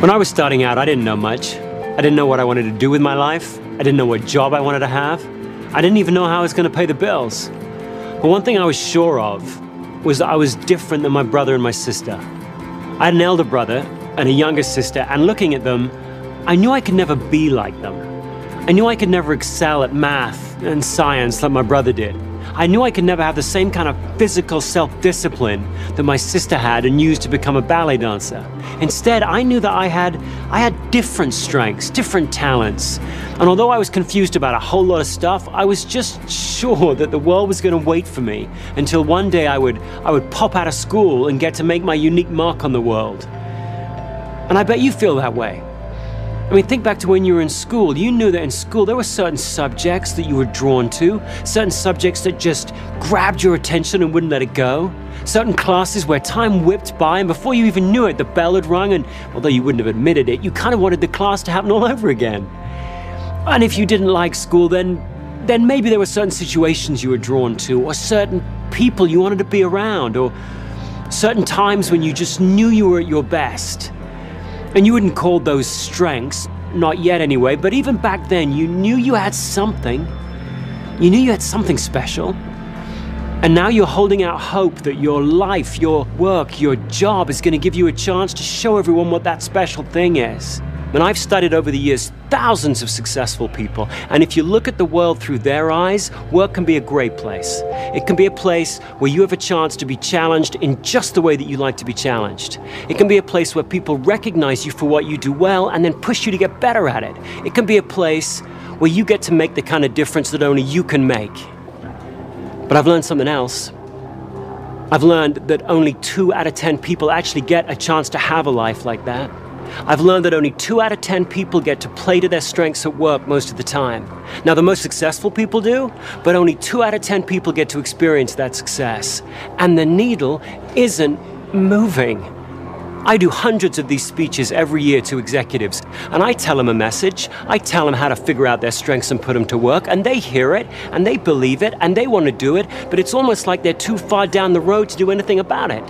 When I was starting out, I didn't know much. I didn't know what I wanted to do with my life. I didn't know what job I wanted to have. I didn't even know how I was going to pay the bills. But one thing I was sure of was that I was different than my brother and my sister. I had an elder brother and a younger sister, and looking at them, I knew I could never be like them. I knew I could never excel at math and science like my brother did. I knew I could never have the same kind of physical self-discipline that my sister had and used to become a ballet dancer. Instead, I knew that I had different strengths, different talents. And although I was confused about a whole lot of stuff, I was just sure that the world was going to wait for me until one day I would pop out of school and get to make my unique mark on the world. And I bet you feel that way. I mean, think back to when you were in school. You knew that in school there were certain subjects that you were drawn to, certain subjects that just grabbed your attention and wouldn't let it go, certain classes where time whipped by and before you even knew it, the bell had rung, and although you wouldn't have admitted it, you kind of wanted the class to happen all over again. And if you didn't like school, then maybe there were certain situations you were drawn to, or certain people you wanted to be around, or certain times when you just knew you were at your best. And you wouldn't call those strengths, not yet anyway, but even back then you knew you had something. You knew you had something special. And now you're holding out hope that your life, your work, your job is going to give you a chance to show everyone what that special thing is. And I've studied over the years thousands of successful people, and if you look at the world through their eyes, work can be a great place. It can be a place where you have a chance to be challenged in just the way that you like to be challenged. It can be a place where people recognize you for what you do well and then push you to get better at it. It can be a place where you get to make the kind of difference that only you can make. But I've learned something else. I've learned that only 2 out of 10 people actually get a chance to have a life like that. I've learned that only 2 out of 10 people get to play to their strengths at work most of the time. Now, the most successful people do, but only 2 out of 10 people get to experience that success. And the needle isn't moving. I do hundreds of these speeches every year to executives, and I tell them a message. I tell them how to figure out their strengths and put them to work, and they hear it, and they believe it, and they want to do it, but it's almost like they're too far down the road to do anything about it.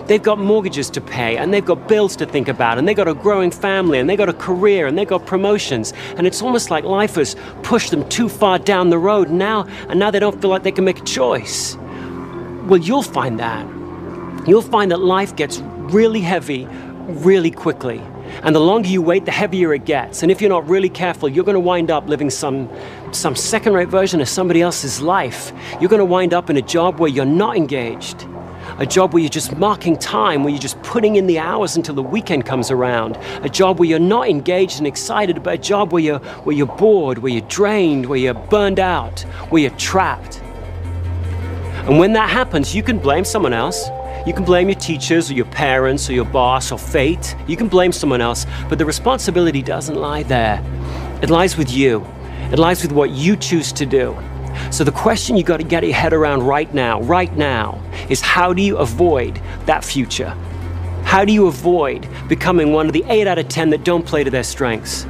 They've got mortgages to pay, and they've got bills to think about, and they've got a growing family, and they've got a career, and they've got promotions, and it's almost like life has pushed them too far down the road, and now they don't feel like they can make a choice. Well, you'll find that. You'll find that life gets really heavy really quickly, and the longer you wait, the heavier it gets, and if you're not really careful, you're going to wind up living some second-rate version of somebody else's life. You're going to wind up in a job where you're not engaged. A job where you're just marking time, where you're just putting in the hours until the weekend comes around. A job where you're not engaged and excited, but a job where you're bored, where you're drained, where you're burned out, where you're trapped. And when that happens, you can blame someone else. You can blame your teachers or your parents or your boss or fate. You can blame someone else, but the responsibility doesn't lie there. It lies with you. It lies with what you choose to do. So the question you got to get your head around right now, is how do you avoid that future? How do you avoid becoming one of the 8 out of 10 that don't play to their strengths?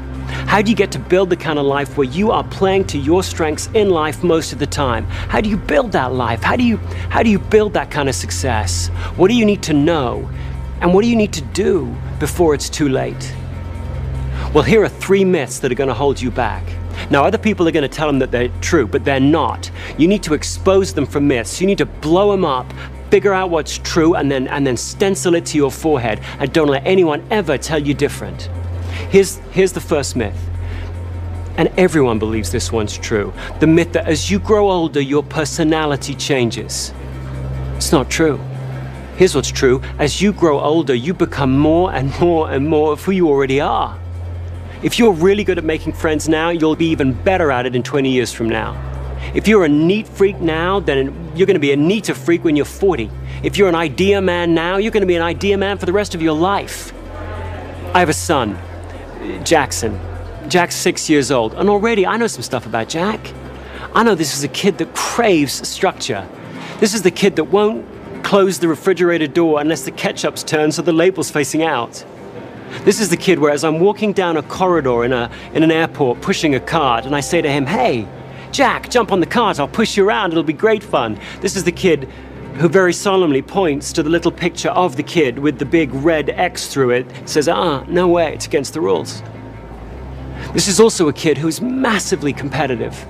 How do you get to build the kind of life where you are playing to your strengths in life most of the time? How do you build that life? How do you build that kind of success? What do you need to know? And what do you need to do before it's too late? Well, here are 3 myths that are going to hold you back. Now, other people are going to tell them that they're true, but they're not. You need to expose them for myths. You need to blow them up, figure out what's true, and then stencil it to your forehead, and don't let anyone ever tell you different. Here's the first myth, and everyone believes this one's true. The myth that as you grow older, your personality changes. It's not true. Here's what's true. As you grow older, you become more and more and more of who you already are. If you're really good at making friends now, you'll be even better at it in 20 years from now. If you're a neat freak now, then you're going to be a neater freak when you're 40. If you're an idea man now, you're going to be an idea man for the rest of your life. I have a son, Jackson. Jack's 6 years old, and already I know some stuff about Jack. I know this is a kid that craves structure. This is the kid that won't close the refrigerator door unless the ketchup's turned so the label's facing out. This is the kid where as I'm walking down a corridor in an airport pushing a cart, and I say to him, "Hey, Jack, jump on the cart, I'll push you around, it'll be great fun." This is the kid who very solemnly points to the little picture of the kid with the big red X through it, says, no way, it's against the rules. This is also a kid who's massively competitive.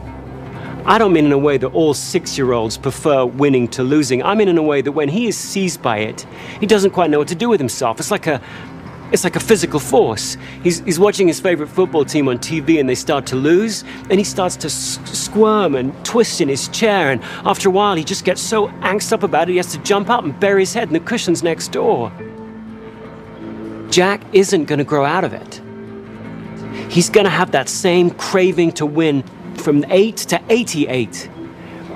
I don't mean in a way that all 6-year-olds prefer winning to losing. I mean in a way that when he is seized by it, he doesn't quite know what to do with himself. It's like a physical force. He's watching his favorite football team on TV and they start to lose, and he starts to squirm and twist in his chair, and after a while he just gets so angst up about it he has to jump up and bury his head in the cushions next door. Jack isn't going to grow out of it. He's going to have that same craving to win from 8 to 88.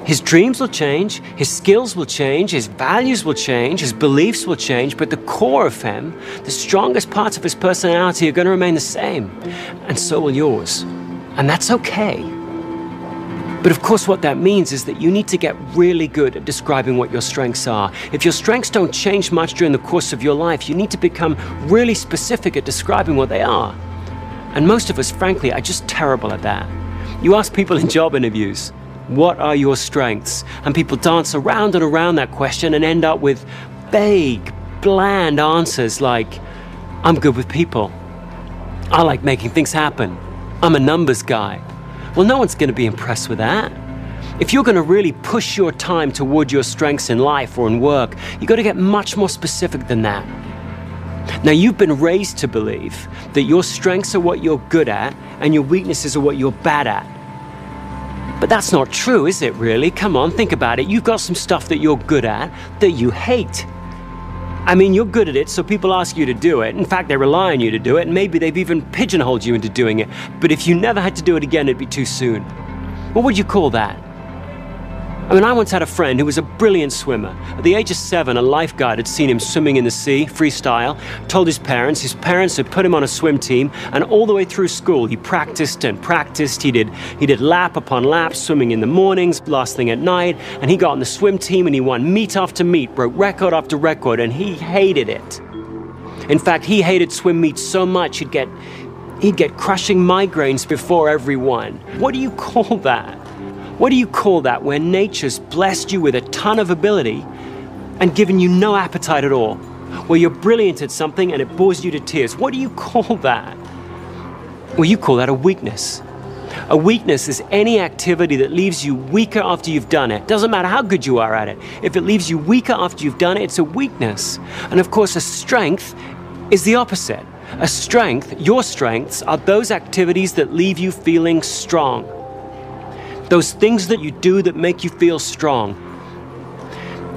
His dreams will change, his skills will change, his values will change, his beliefs will change, but the core of him, the strongest parts of his personality are going to remain the same. And so will yours. And that's okay. But of course what that means is that you need to get really good at describing what your strengths are. If your strengths don't change much during the course of your life, you need to become really specific at describing what they are. And most of us, frankly, are just terrible at that. You ask people in job interviews, what are your strengths? And people dance around and around that question and end up with vague, bland answers like, I'm good with people. I like making things happen. I'm a numbers guy. Well, no one's going to be impressed with that. If you're going to really push your time toward your strengths in life or in work, you've got to get much more specific than that. Now, you've been raised to believe that your strengths are what you're good at and your weaknesses are what you're bad at. But that's not true, is it really? Come on, think about it. You've got some stuff that you're good at that you hate. I mean, you're good at it, so people ask you to do it. In fact, they rely on you to do it, and maybe they've even pigeonholed you into doing it. But if you never had to do it again, it'd be too soon. What would you call that? I mean, I once had a friend who was a brilliant swimmer. At the age of 7, a lifeguard had seen him swimming in the sea, freestyle, told his parents had put him on a swim team, and all the way through school, he practiced and practiced. He did lap upon lap, swimming in the mornings, last thing at night, and he got on the swim team and he won meet after meet, broke record after record, and he hated it. In fact, he hated swim meets so much he'd get crushing migraines before every one. What do you call that? What do you call that when nature's blessed you with a ton of ability and given you no appetite at all? Where you're brilliant at something and it bores you to tears. What do you call that? Well, you call that a weakness. A weakness is any activity that leaves you weaker after you've done it. Doesn't matter how good you are at it. If it leaves you weaker after you've done it, it's a weakness. And of course, a strength is the opposite. A strength, your strengths, are those activities that leave you feeling strong. Those things that you do that make you feel strong.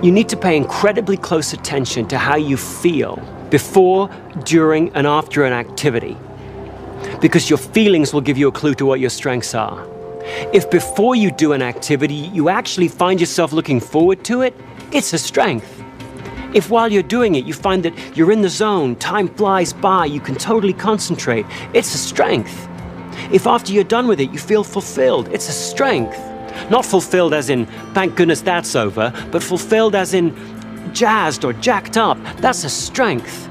You need to pay incredibly close attention to how you feel before, during, and after an activity, because your feelings will give you a clue to what your strengths are. If before you do an activity, you actually find yourself looking forward to it, it's a strength. If while you're doing it, you find that you're in the zone, time flies by, you can totally concentrate, it's a strength. If after you're done with it, you feel fulfilled, it's a strength. Not fulfilled as in, thank goodness that's over, but fulfilled as in jazzed or jacked up. That's a strength.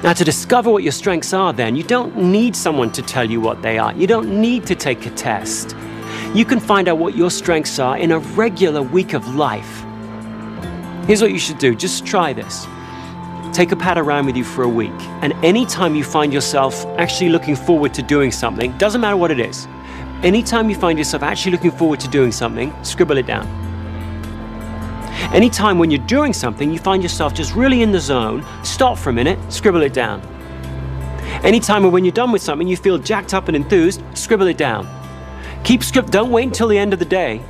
Now, to discover what your strengths are then, you don't need someone to tell you what they are. You don't need to take a test. You can find out what your strengths are in a regular week of life. Here's what you should do. Just try this. Take a pad around with you for a week, and anytime you find yourself actually looking forward to doing something, doesn't matter what it is, anytime you find yourself actually looking forward to doing something, scribble it down. Anytime when you're doing something, you find yourself just really in the zone, stop for a minute, scribble it down. Anytime when you're done with something, you feel jacked up and enthused, scribble it down. Don't wait until the end of the day.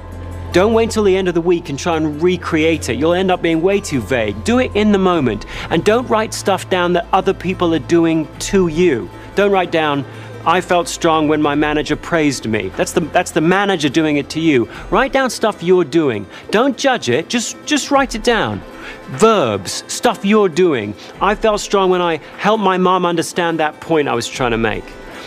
Don't wait until the end of the week and try and recreate it. You'll end up being way too vague. Do it in the moment. And don't write stuff down that other people are doing to you. Don't write down, I felt strong when my manager praised me. That's the manager doing it to you. Write down stuff you're doing. Don't judge it, just write it down. Verbs, stuff you're doing. I felt strong when I helped my mom understand that point I was trying to make.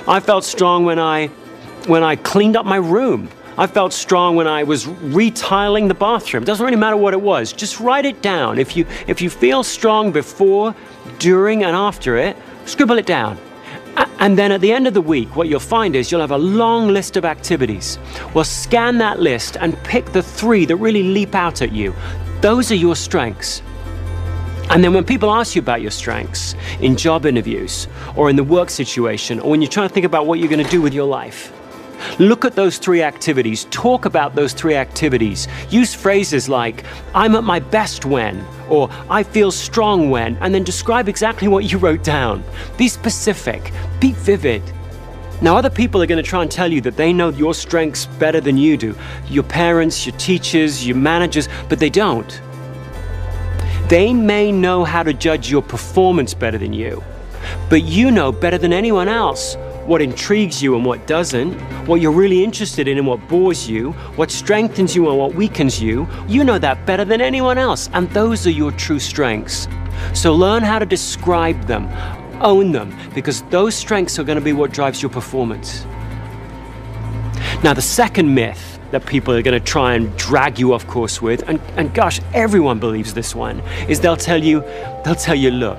I felt strong when I cleaned up my room. I felt strong when I was retiling the bathroom. Doesn't really matter what it was. Just write it down. If you feel strong before, during, and after it, scribble it down. And then at the end of the week, what you'll find is you'll have a long list of activities. Well, scan that list and pick the 3 that really leap out at you. Those are your strengths. And then when people ask you about your strengths in job interviews or in the work situation, or when you're trying to think about what you're going to do with your life, look at those 3 activities, talk about those 3 activities. Use phrases like, I'm at my best when, or I feel strong when, and then describe exactly what you wrote down. Be specific, be vivid. Now, other people are going to try and tell you that they know your strengths better than you do. Your parents, your teachers, your managers, but they don't. They may know how to judge your performance better than you, but you know better than anyone else what intrigues you and what doesn't, what you're really interested in and what bores you, what strengthens you and what weakens you. You know that better than anyone else, and those are your true strengths. So learn how to describe them, own them, because those strengths are going to be what drives your performance. Now, the second myth that people are going to try and drag you off course with, and gosh, everyone believes this one, is they'll tell you, look,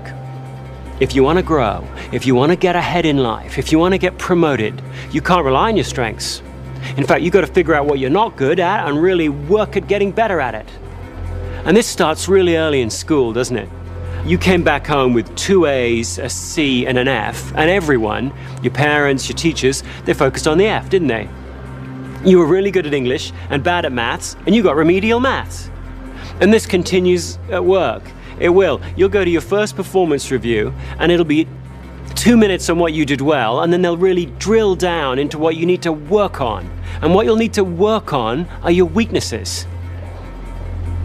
if you want to grow, if you want to get ahead in life, if you want to get promoted, you can't rely on your strengths. In fact, you've got to figure out what you're not good at and really work at getting better at it. And this starts really early in school, doesn't it? You came back home with 2 A's, a C, and an F, and everyone, your parents, your teachers, they focused on the F, didn't they? You were really good at English and bad at maths, and you got remedial maths. And this continues at work. It will. You'll go to your first performance review, and it'll be 2 minutes on what you did well, and then they'll really drill down into what you need to work on. And what you'll need to work on are your weaknesses.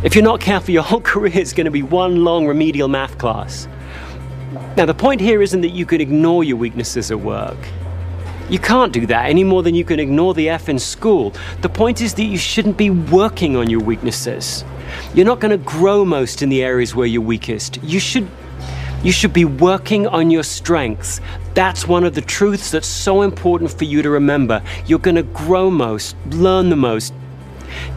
If you're not careful, your whole career is going to be one long remedial math class. Now, the point here isn't that you can ignore your weaknesses at work. You can't do that any more than you can ignore the F in school. The point is that you shouldn't be working on your weaknesses. You're not going to grow most in the areas where you're weakest. You should be working on your strengths. That's one of the truths that's so important for you to remember. You're going to grow most, learn the most,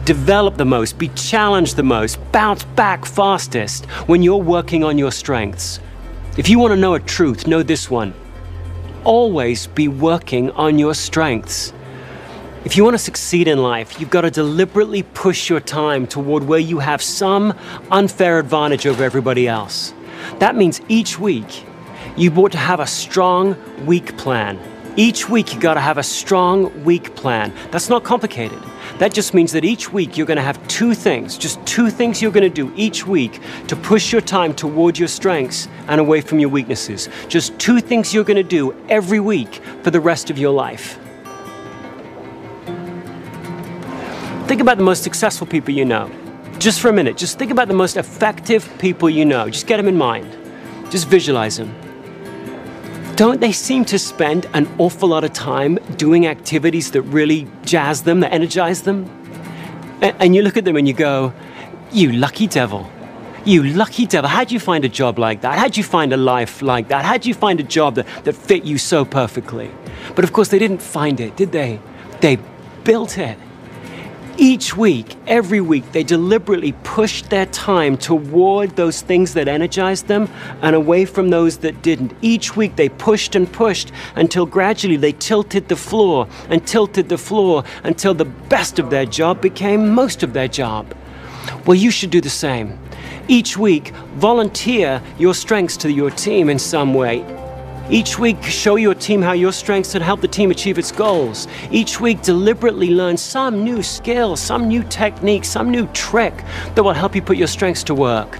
develop the most, be challenged the most, bounce back fastest when you're working on your strengths. If you want to know a truth, know this one. Always be working on your strengths. If you want to succeed in life, you've got to deliberately push your time toward where you have some unfair advantage over everybody else. That means each week, you ought to have a strong, weak plan. Each week, you got to have a strong, weak plan. That's not complicated. That just means that each week, you're going to have 2 things, just 2 things you're going to do each week to push your time toward your strengths and away from your weaknesses. Just 2 things you're going to do every week for the rest of your life. Think about the most successful people you know. Just for a minute, just think about the most effective people you know. Just get them in mind. Just visualize them. Don't they seem to spend an awful lot of time doing activities that really jazz them, that energize them? And you look at them and you go, you lucky devil. You lucky devil. How'd you find a job like that? How'd you find a life like that? How'd you find a job that fit you so perfectly? But of course, they didn't find it, did they? They built it. Each week, every week, they deliberately pushed their time toward those things that energized them and away from those that didn't. Each week, they pushed and pushed until gradually they tilted the floor and tilted the floor until the best of their job became most of their job. Well, you should do the same. Each week, volunteer your strengths to your team in some way. Each week, show your team how your strengths can help the team achieve its goals. Each week, deliberately learn some new skill, some new technique, some new trick that will help you put your strengths to work.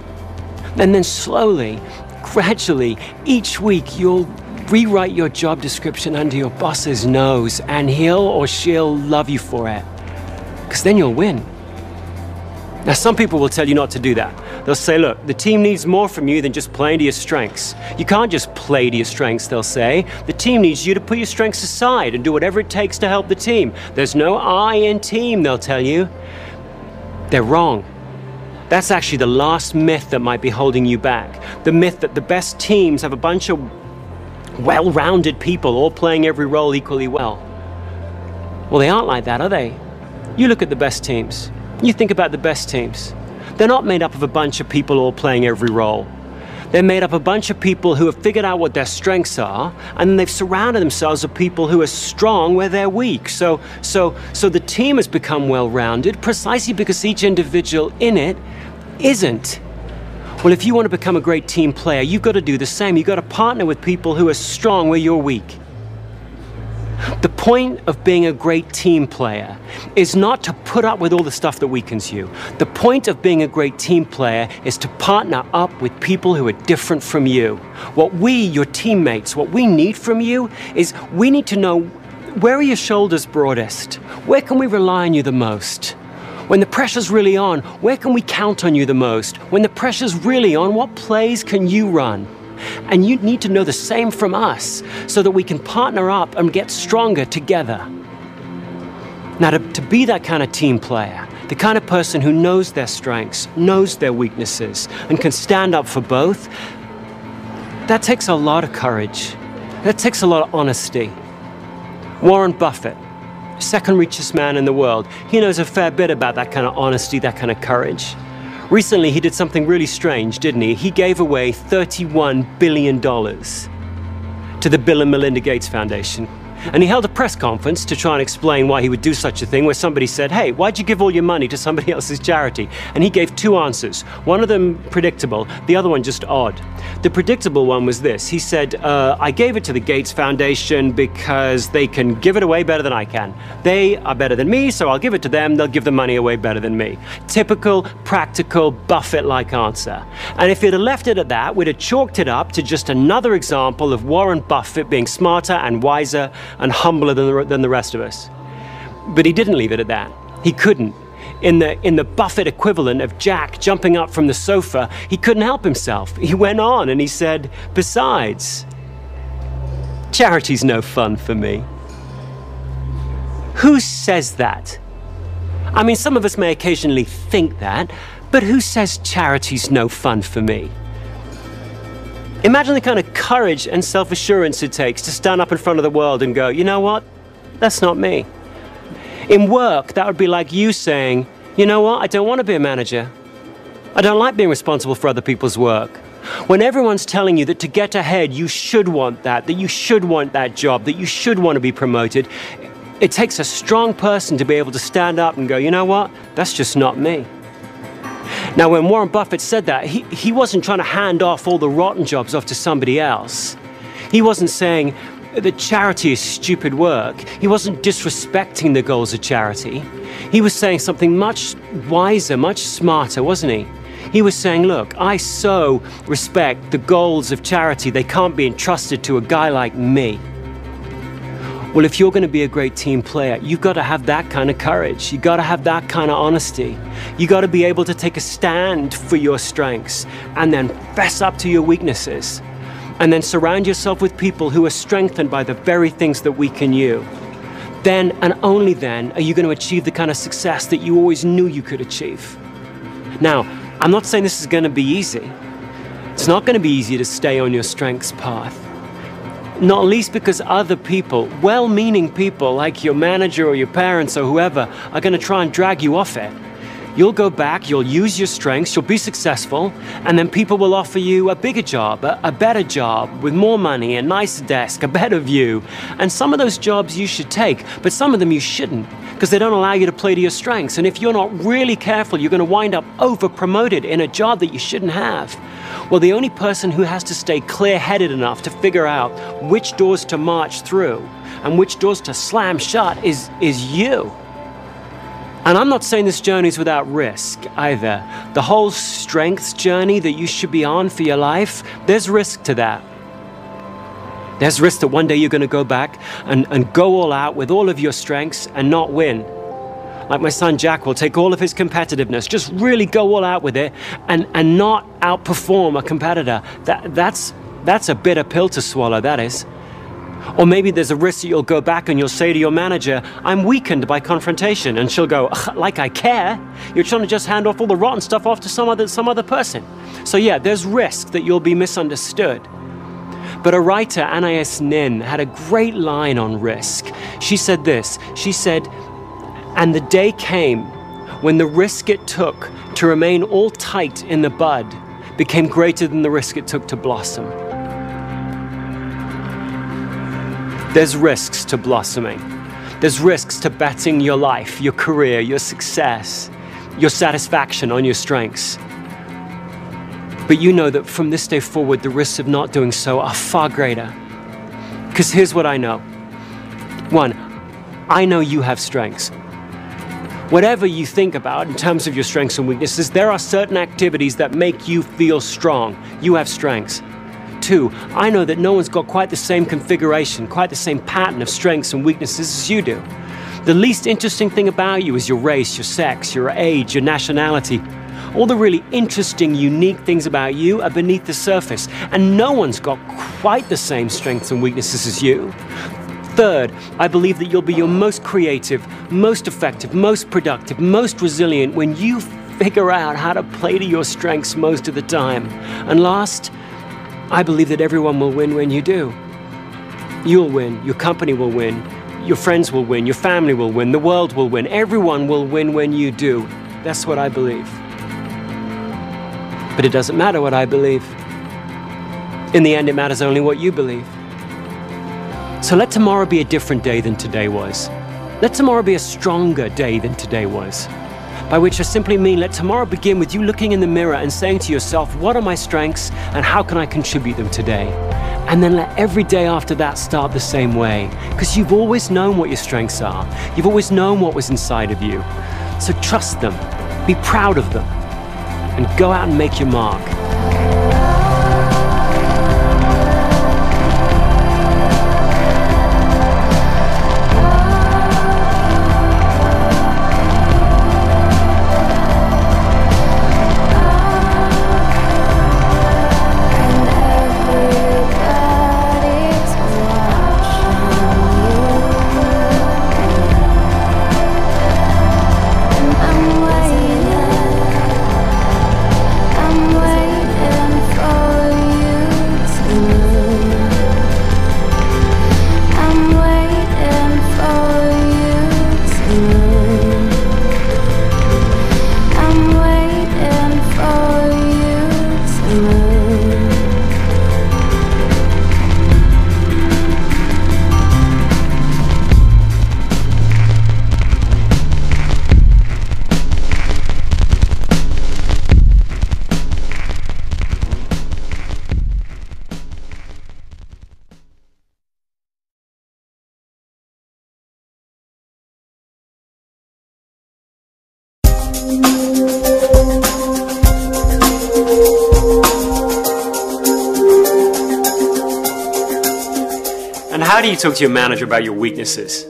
And then slowly, gradually, each week, you'll rewrite your job description under your boss's nose, and he'll or she'll love you for it. Because then you'll win. Now, some people will tell you not to do that. They'll say, look, the team needs more from you than just playing to your strengths. You can't just play to your strengths, they'll say. The team needs you to put your strengths aside and do whatever it takes to help the team. There's no I in team, they'll tell you. They're wrong. That's actually the last myth that might be holding you back. The myth that the best teams have a bunch of well-rounded people all playing every role equally well. Well, they aren't like that, are they? You look at the best teams. You think about the best teams. They're not made up of a bunch of people all playing every role. They're made up of a bunch of people who have figured out what their strengths are, and then they've surrounded themselves with people who are strong where they're weak. So the team has become well-rounded precisely because each individual in it isn't. Well, if you want to become a great team player, you've got to do the same. You've got to partner with people who are strong where you're weak. The point of being a great team player is not to put up with all the stuff that weakens you. The point of being a great team player is to partner up with people who are different from you. What we, your teammates, what we need from you is we need to know, where are your shoulders broadest? Where can we rely on you the most? When the pressure's really on, where can we count on you the most? When the pressure's really on, what plays can you run? And you need to know the same from us so that we can partner up and get stronger together. Now, to be that kind of team player, the kind of person who knows their strengths, knows their weaknesses, and can stand up for both, that takes a lot of courage. That takes a lot of honesty. Warren Buffett, second richest man in the world, he knows a fair bit about that kind of honesty, that kind of courage. Recently, he did something really strange, didn't he? He gave away $31 billion to the Bill and Melinda Gates Foundation. And he held a press conference to try and explain why he would do such a thing, where somebody said, hey, why'd you give all your money to somebody else's charity? And he gave two answers. One of them predictable, the other one just odd. The predictable one was this. He said, I gave it to the Gates Foundation because they can give it away better than I can. They are better than me, so I'll give it to them. They'll give the money away better than me. Typical, practical, Buffett-like answer. And if he'd have left it at that, we'd have chalked it up to just another example of Warren Buffett being smarter and wiser and humbler than the rest of us. But he didn't leave it at that. He couldn't. In the Buffett equivalent of Jack jumping up from the sofa, he couldn't help himself. He went on and he said, besides, charity's no fun for me. Who says that? I mean, some of us may occasionally think that, but who says charity's no fun for me? Imagine the kind of courage and self-assurance it takes to stand up in front of the world and go, you know what? That's not me. In work, that would be like you saying, you know what? I don't want to be a manager. I don't like being responsible for other people's work. When everyone's telling you that to get ahead, you should want that you should want that job, that you should want to be promoted, it takes a strong person to be able to stand up and go, you know what? That's just not me. Now, when Warren Buffett said that, he wasn't trying to hand off all the rotten jobs off to somebody else. He wasn't saying that charity is stupid work. He wasn't disrespecting the goals of charity. He was saying something much wiser, much smarter, wasn't he? He was saying, look, I so respect the goals of charity, they can't be entrusted to a guy like me. Well, if you're going to be a great team player, you've got to have that kind of courage. You've got to have that kind of honesty. You've got to be able to take a stand for your strengths and then fess up to your weaknesses. And then surround yourself with people who are strengthened by the very things that weaken you. Then and only then are you going to achieve the kind of success that you always knew you could achieve. Now, I'm not saying this is going to be easy. It's not going to be easy to stay on your strengths path. Not least because other people, well-meaning people like your manager or your parents or whoever, are going to try and drag you off it. You'll go back, you'll use your strengths, you'll be successful, and then people will offer you a bigger job, a better job, with more money, a nicer desk, a better view. And some of those jobs you should take, but some of them you shouldn't, because they don't allow you to play to your strengths. And if you're not really careful, you're going to wind up over-promoted in a job that you shouldn't have. Well, the only person who has to stay clear-headed enough to figure out which doors to march through and which doors to slam shut is you. And I'm not saying this journey is without risk either. The whole strengths journey that you should be on for your life, there's risk to that. There's risk that one day you're going to go back and go all out with all of your strengths and not win. Like my son Jack will take all of his competitiveness, just really go all out with it and not outperform a competitor. That's a bitter pill to swallow, that is. Or maybe there's a risk that you'll go back and you'll say to your manager, I'm weakened by confrontation. And she'll go, like I care? You're trying to just hand off all the rotten stuff off to some other person. So yeah, there's risk that you'll be misunderstood. But a writer, Anais Nin, had a great line on risk. She said this, she said, and the day came when the risk it took to remain all tight in the bud became greater than the risk it took to blossom. There's risks to blossoming. There's risks to betting your life, your career, your success, your satisfaction on your strengths. But you know that from this day forward, the risks of not doing so are far greater. Because here's what I know. One, I know you have strengths. Whatever you think about in terms of your strengths and weaknesses, there are certain activities that make you feel strong. You have strengths. Two, I know that no one's got quite the same configuration, quite the same pattern of strengths and weaknesses as you do. The least interesting thing about you is your race, your sex, your age, your nationality. All the really interesting, unique things about you are beneath the surface, and no one's got quite the same strengths and weaknesses as you. Third, I believe that you'll be your most creative, most effective, most productive, most resilient when you figure out how to play to your strengths most of the time. And last, I believe that everyone will win when you do. You'll win, your company will win, your friends will win, your family will win, the world will win, everyone will win when you do. That's what I believe. But it doesn't matter what I believe. In the end, it matters only what you believe. So let tomorrow be a different day than today was. Let tomorrow be a stronger day than today was. By which I simply mean let tomorrow begin with you looking in the mirror and saying to yourself, what are my strengths and how can I contribute them today? And then let every day after that start the same way. Because you've always known what your strengths are. You've always known what was inside of you. So trust them, be proud of them, and go out and make your mark. And how do you talk to your manager about your weaknesses?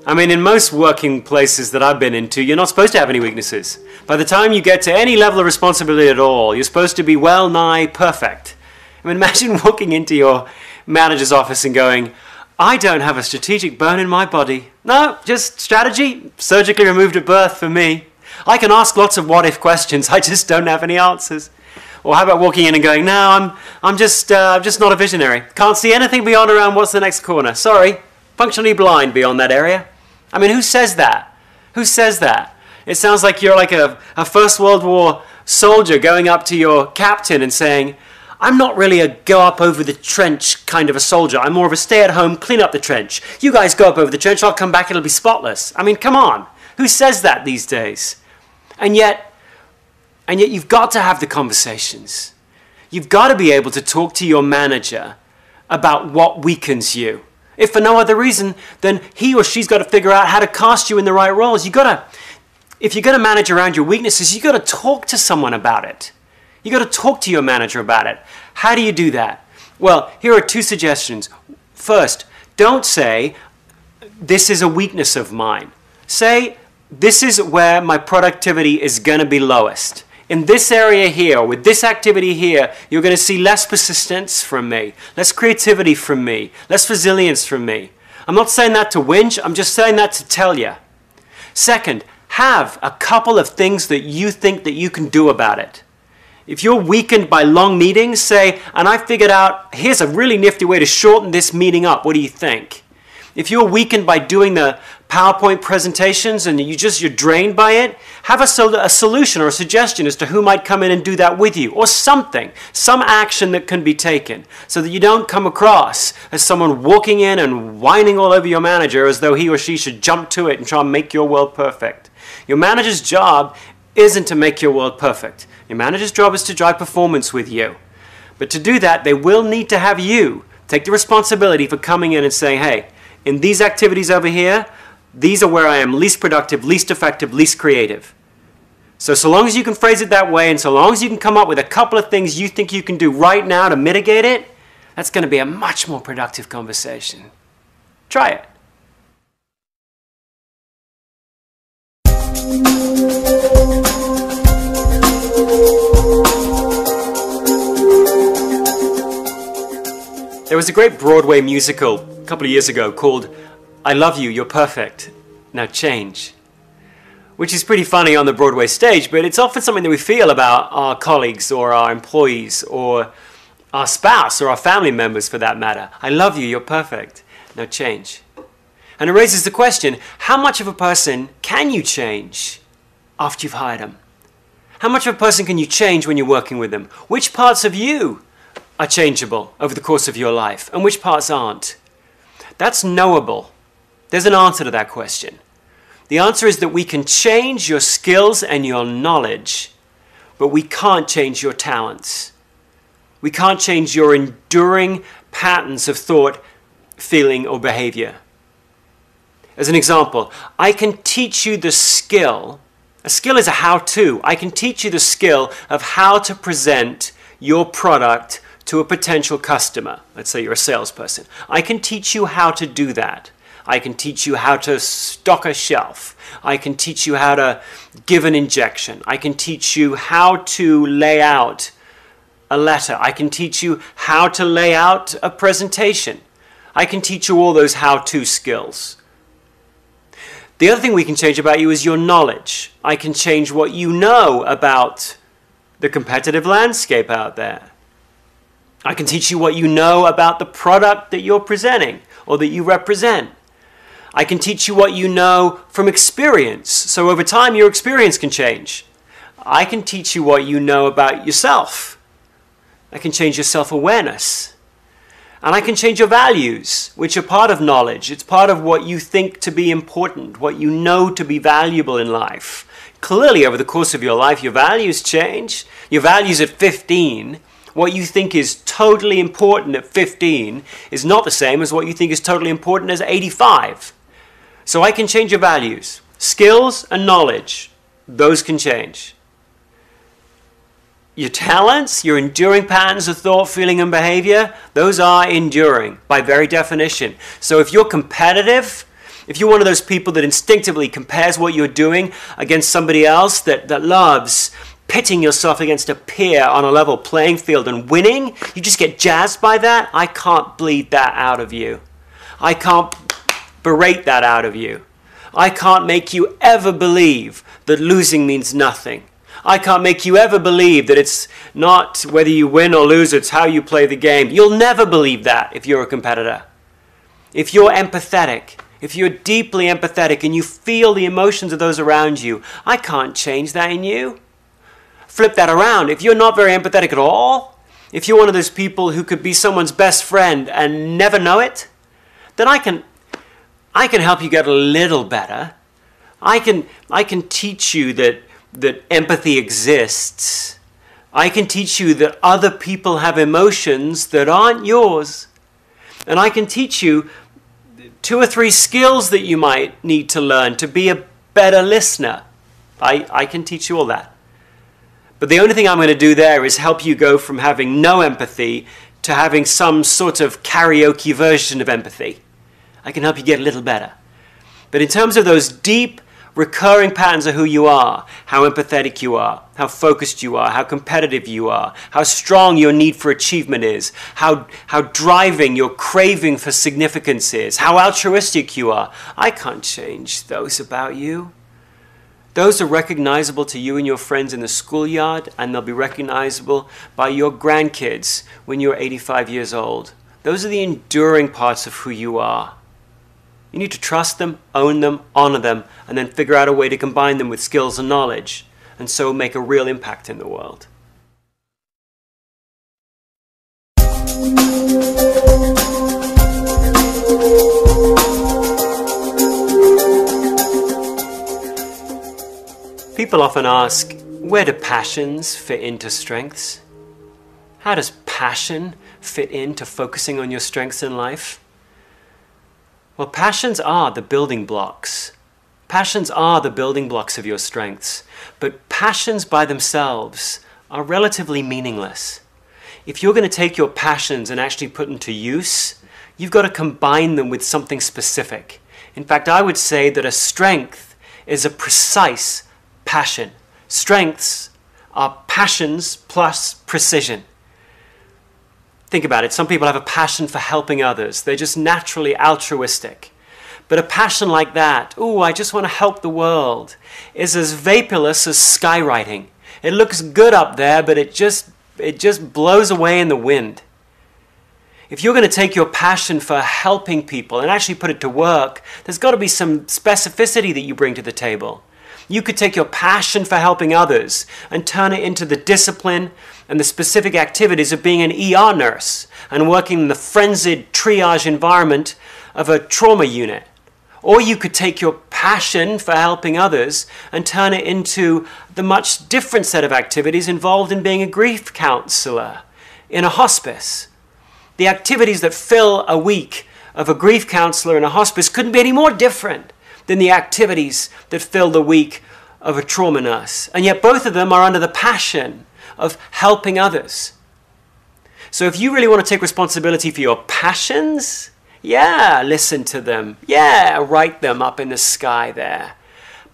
I mean, in most working places that I've been into, you're not supposed to have any weaknesses. By the time you get to any level of responsibility at all, you're supposed to be well nigh perfect. I mean, imagine walking into your manager's office and going, I don't have a strategic bone in my body. No, just strategy, surgically removed at birth for me. I can ask lots of what-if questions, I just don't have any answers. Or how about walking in and going, no, I'm just not a visionary. Can't see anything beyond around what's the next corner. Sorry, functionally blind beyond that area. I mean, who says that? Who says that? It sounds like you're like a First World War soldier going up to your captain and saying, I'm not really a go up over the trench kind of a soldier. I'm more of a stay at home, clean up the trench. You guys go up over the trench, I'll come back, it'll be spotless. I mean, come on. Who says that these days? And yet you've got to have the conversations. You've got to be able to talk to your manager about what weakens you. If for no other reason, then he or she's got to figure out how to cast you in the right roles. If you're going to manage around your weaknesses, you've got to talk to someone about it. You've got to talk to your manager about it. How do you do that? Well, here are two suggestions. First, don't say, this is a weakness of mine. Say, this is where my productivity is going to be lowest. In this area here, with this activity here, you're going to see less persistence from me, less creativity from me, less resilience from me. I'm not saying that to whinge, I'm just saying that to tell you. Second, have a couple of things that you think that you can do about it. If you're weakened by long meetings, say, and I figured out, here's a really nifty way to shorten this meeting up, what do you think? If you're weakened by doing the PowerPoint presentations and you're drained by it, have a solution or a suggestion as to who might come in and do that with you, or something, some action that can be taken so that you don't come across as someone walking in and whining all over your manager as though he or she should jump to it and try and make your world perfect. Your manager's job isn't to make your world perfect. Your manager's job is to drive performance with you. But to do that, they will need to have you take the responsibility for coming in and saying, hey, in these activities over here, these are where I am least productive, least effective, least creative. So long as you can phrase it that way, and so long as you can come up with a couple of things you think you can do right now to mitigate it, that's going to be a much more productive conversation. Try it. There was a great Broadway musical a couple of years ago called I Love You, You're Perfect, Now Change, which is pretty funny on the Broadway stage, but it's often something that we feel about our colleagues or our employees or our spouse or our family members for that matter. I love you, you're perfect, now change. And it raises the question, how much of a person can you change after you've hired them? How much of a person can you change when you're working with them? Which parts of you are changeable over the course of your life, and which parts aren't? That's knowable. There's an answer to that question. The answer is that we can change your skills and your knowledge, but we can't change your talents. We can't change your enduring patterns of thought, feeling, or behavior. As an example, I can teach you the skill. A skill is a how-to. I can teach you the skill of how to present your product to a potential customer. Let's say you're a salesperson. I can teach you how to do that. I can teach you how to stock a shelf. I can teach you how to give an injection. I can teach you how to lay out a letter. I can teach you how to lay out a presentation. I can teach you all those how-to skills. The other thing we can change about you is your knowledge. I can change what you know about the competitive landscape out there. I can teach you what you know about the product that you're presenting or that you represent. I can teach you what you know from experience. So over time, your experience can change. I can teach you what you know about yourself. I can change your self-awareness. And I can change your values, which are part of knowledge. It's part of what you think to be important, what you know to be valuable in life. Clearly, over the course of your life, your values change. Your values at 15, what you think is totally important at 15 is not the same as what you think is totally important as 85. So I can change your values. Skills and knowledge, those can change. Your talents, your enduring patterns of thought, feeling, and behavior, those are enduring by very definition. So if you're competitive, if you're one of those people that instinctively compares what you're doing against somebody else, that loves pitting yourself against a peer on a level playing field and winning, you just get jazzed by that, I can't bleed that out of you. I can't berate that out of you. I can't make you ever believe that losing means nothing. I can't make you ever believe that it's not whether you win or lose, it's how you play the game. You'll never believe that if you're a competitor. If you're empathetic, if you're deeply empathetic and you feel the emotions of those around you, I can't change that in you. Flip that around. If you're not very empathetic at all, if you're one of those people who could be someone's best friend and never know it, then I can help you get a little better. I can teach you that empathy exists. I can teach you that other people have emotions that aren't yours. And I can teach you 2 or 3 skills that you might need to learn to be a better listener. I can teach you all that. But the only thing I'm going to do there is help you go from having no empathy to having some sort of karaoke version of empathy. I can help you get a little better. But in terms of those deep, recurring patterns of who you are, how empathetic you are, how focused you are, how competitive you are, how strong your need for achievement is, how driving your craving for significance is, how altruistic you are, I can't change those about you. Those are recognizable to you and your friends in the schoolyard, and they'll be recognizable by your grandkids when you're 85 years old. Those are the enduring parts of who you are. You need to trust them, own them, honor them, and then figure out a way to combine them with skills and knowledge, and so make a real impact in the world. People often ask, Where do passions fit into strengths? How does passion fit into focusing on your strengths in life? Well, passions are the building blocks. Passions are the building blocks of your strengths. But passions by themselves are relatively meaningless. If you're going to take your passions and actually put them to use, you've got to combine them with something specific. In fact, I would say that a strength is a precise passion. Strengths are passions plus precision. Think about it. Some people have a passion for helping others. They're just naturally altruistic. But a passion like that, ooh, I just want to help the world, is as vaporless as skywriting. It looks good up there, but it just blows away in the wind. If you're going to take your passion for helping people and actually put it to work, there's got to be some specificity that you bring to the table. You could take your passion for helping others and turn it into the discipline and the specific activities of being an ER nurse and working in the frenzied triage environment of a trauma unit. Or you could take your passion for helping others and turn it into the much different set of activities involved in being a grief counselor in a hospice. The activities that fill a week of a grief counselor in a hospice couldn't be any more different than the activities that fill the week of a trauma nurse. And yet both of them are under the passion of helping others. So if you really want to take responsibility for your passions, yeah, listen to them. Yeah, write them up in the sky there.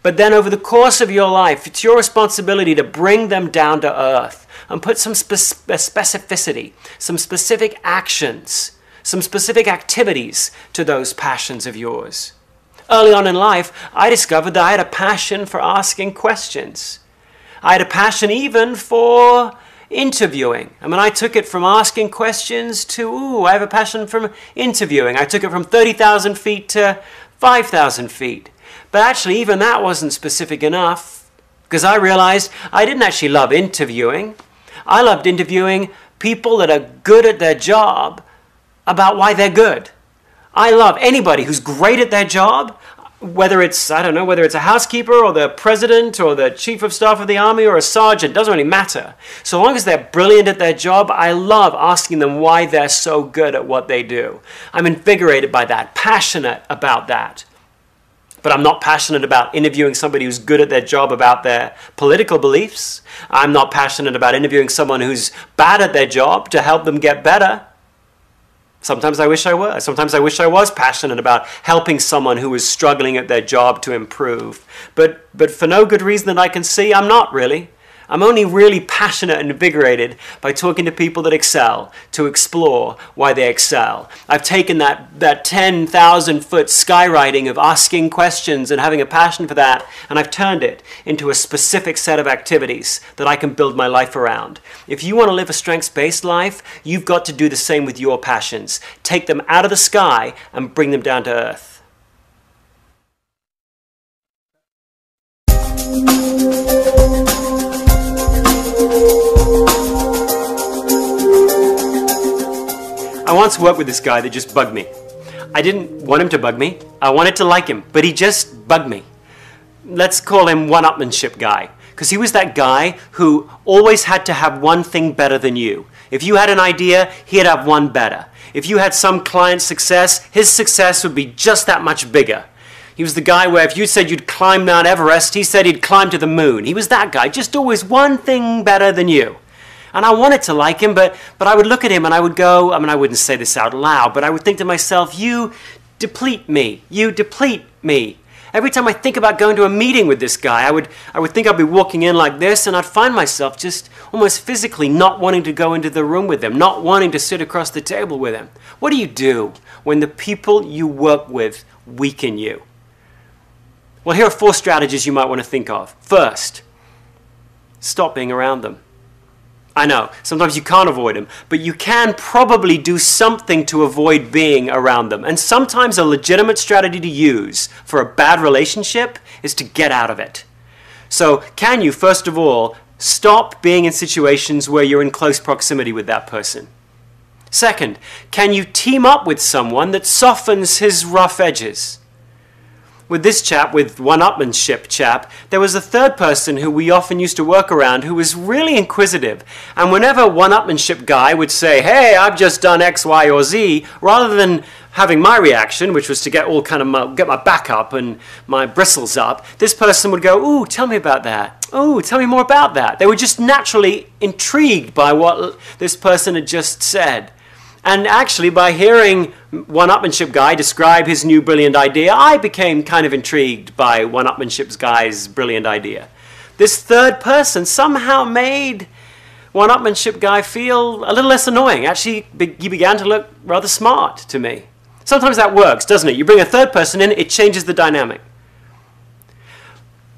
But then over the course of your life, it's your responsibility to bring them down to earth and put some specificity, some specific actions, some specific activities to those passions of yours. Early on in life, I discovered that I had a passion for asking questions. I had a passion even for interviewing. I mean, I took it from asking questions to, ooh, I have a passion from interviewing. I took it from 30,000 feet to 5,000 feet. But actually, even that wasn't specific enough, because I realized I didn't actually love interviewing. I loved interviewing people that are good at their job about why they're good. I love anybody who's great at their job, whether it's, I don't know, whether it's a housekeeper or the president or the chief of staff of the army or a sergeant, doesn't really matter. So long as they're brilliant at their job, I love asking them why they're so good at what they do. I'm invigorated by that, passionate about that. But I'm not passionate about interviewing somebody who's good at their job about their political beliefs. I'm not passionate about interviewing someone who's bad at their job to help them get better. Sometimes I wish I was. Sometimes I wish I was passionate about helping someone who was struggling at their job to improve. But for no good reason that I can see, I'm not really. I'm only really passionate and invigorated by talking to people that excel, to explore why they excel. I've taken that 10,000-foot skywriting of asking questions and having a passion for that, and I've turned it into a specific set of activities that I can build my life around. If you want to live a strengths-based life, you've got to do the same with your passions. Take them out of the sky and bring them down to earth. I once worked with this guy that just bugged me. I didn't want him to bug me. I wanted to like him, but he just bugged me. Let's call him one-upmanship guy, because he was that guy who always had to have one thing better than you. If you had an idea, he'd have one better. If you had some client success, his success would be just that much bigger. He was the guy where if you said you'd climb Mount Everest, he said he'd climb to the moon. He was that guy, just always one thing better than you. And I wanted to like him, but I would look at him and I would go, I mean, I wouldn't say this out loud, but I would think to myself, you deplete me. You deplete me. Every time I think about going to a meeting with this guy, I would think I'd be walking in like this, and I'd find myself just almost physically not wanting to go into the room with him, not wanting to sit across the table with him. What do you do when the people you work with weaken you? Well, here are 4 strategies you might want to think of. First, stop being around them. I know, sometimes you can't avoid them, but you can probably do something to avoid being around them. And sometimes a legitimate strategy to use for a bad relationship is to get out of it. So can you, first of all, stop being in situations where you're in close proximity with that person? Second, can you team up with someone that softens his rough edges? with this chap, with one-upmanship chap, there was a third person who we often used to work around who was really inquisitive. And whenever one-upmanship guy would say, hey, I've just done X, Y, or Z, rather than having my reaction, which was to get all kind of get my back up and my bristles up, this person would go, ooh, tell me about that. Ooh, tell me more about that. They were just naturally intrigued by what this person had just said. And actually, by hearing one-upmanship guy describe his new brilliant idea, I became kind of intrigued by one-upmanship guy's brilliant idea. This third person somehow made one-upmanship guy feel a little less annoying. Actually, he began to look rather smart to me. Sometimes that works, doesn't it? You bring a third person in, it changes the dynamic.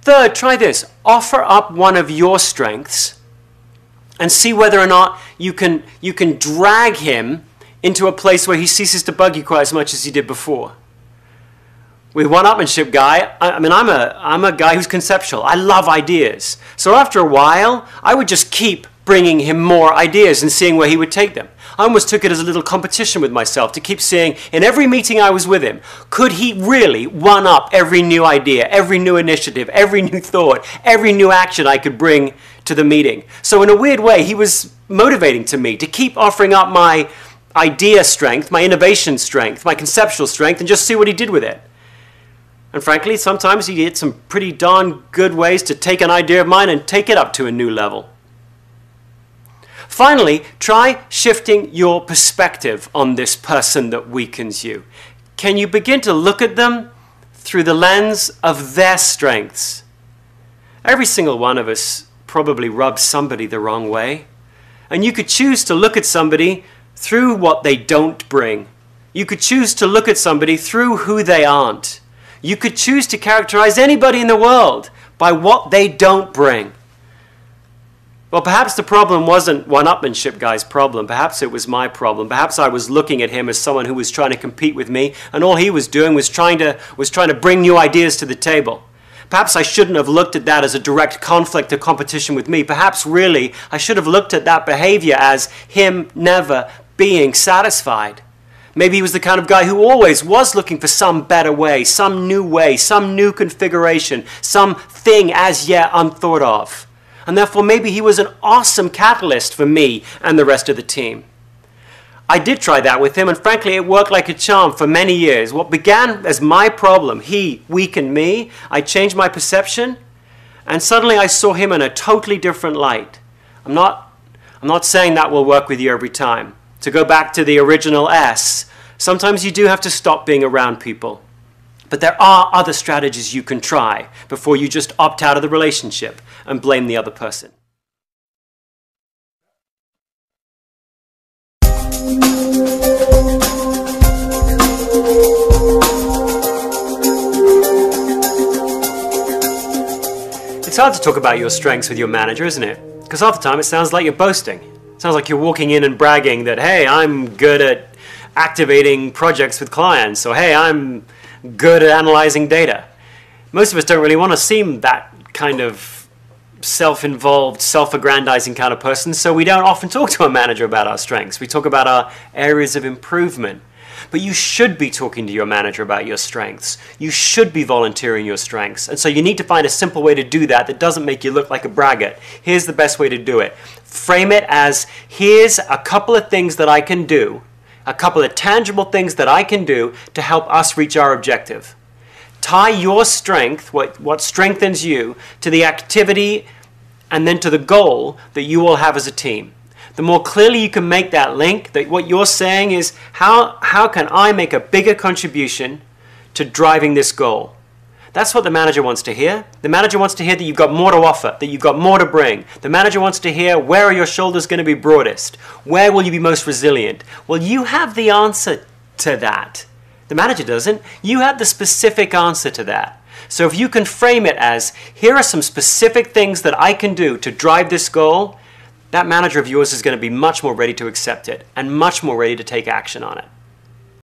Third, try this. Offer up one of your strengths and see whether or not you can drag him into a place where he ceases to bug you quite as much as he did before. With one-upmanship guy, I'm a guy who's conceptual. I love ideas. So after a while, I would just keep bringing him more ideas and seeing where he would take them. I almost took it as a little competition with myself to keep seeing, in every meeting I was with him, could he really one-up every new idea, every new initiative, every new thought, every new action I could bring to the meeting. So in a weird way, he was motivating to me to keep offering up my idea strength, my innovation strength, my conceptual strength, and just see what he did with it. And frankly, sometimes he had some pretty darn good ways to take an idea of mine and take it up to a new level. Finally, try shifting your perspective on this person that weakens you. Can you begin to look at them through the lens of their strengths? Every single one of us probably rubs somebody the wrong way. And you could choose to look at somebody through what they don't bring. You could choose to look at somebody through who they aren't. You could choose to characterize anybody in the world by what they don't bring. Well, perhaps the problem wasn't one-upmanship guy's problem. Perhaps it was my problem. Perhaps I was looking at him as someone who was trying to compete with me, and all he was doing was trying to bring new ideas to the table. Perhaps I shouldn't have looked at that as a direct conflict or competition with me. Perhaps really I should have looked at that behavior as him never being satisfied. Maybe he was the kind of guy who always was looking for some better way, some new configuration, something as yet unthought of. And therefore, maybe he was an awesome catalyst for me and the rest of the team. I did try that with him, and frankly, it worked like a charm for many years. What began as my problem, he weakened me, I changed my perception, and suddenly I saw him in a totally different light. I'm not saying that will work with you every time. To go back to the original S, sometimes you do have to stop being around people. But there are other strategies you can try before you just opt out of the relationship and blame the other person. It's hard to talk about your strengths with your manager, isn't it? Because half the time it sounds like you're boasting. It sounds like you're walking in and bragging that, hey, I'm good at activating projects with clients, or hey, I'm good at analyzing data. Most of us don't really want to seem that kind of self-involved, self-aggrandizing kind of person, so we don't often talk to a manager about our strengths. We talk about our areas of improvement. But you should be talking to your manager about your strengths. You should be volunteering your strengths. And so you need to find a simple way to do that that doesn't make you look like a braggart. Here's the best way to do it. Frame it as, here's a couple of things that I can do, a couple of tangible things that I can do to help us reach our objective. Tie your strength, what strengthens you, to the activity and then to the goal that you will have as a team. The more clearly you can make that link, that what you're saying is, how can I make a bigger contribution to driving this goal? That's what the manager wants to hear. The manager wants to hear that you've got more to offer, that you've got more to bring. The manager wants to hear, where are your shoulders going to be broadest? Where will you be most resilient? Well, you have the answer to that. The manager doesn't. You have the specific answer to that. So if you can frame it as, here are some specific things that I can do to drive this goal, that manager of yours is going to be much more ready to accept it and much more ready to take action on it.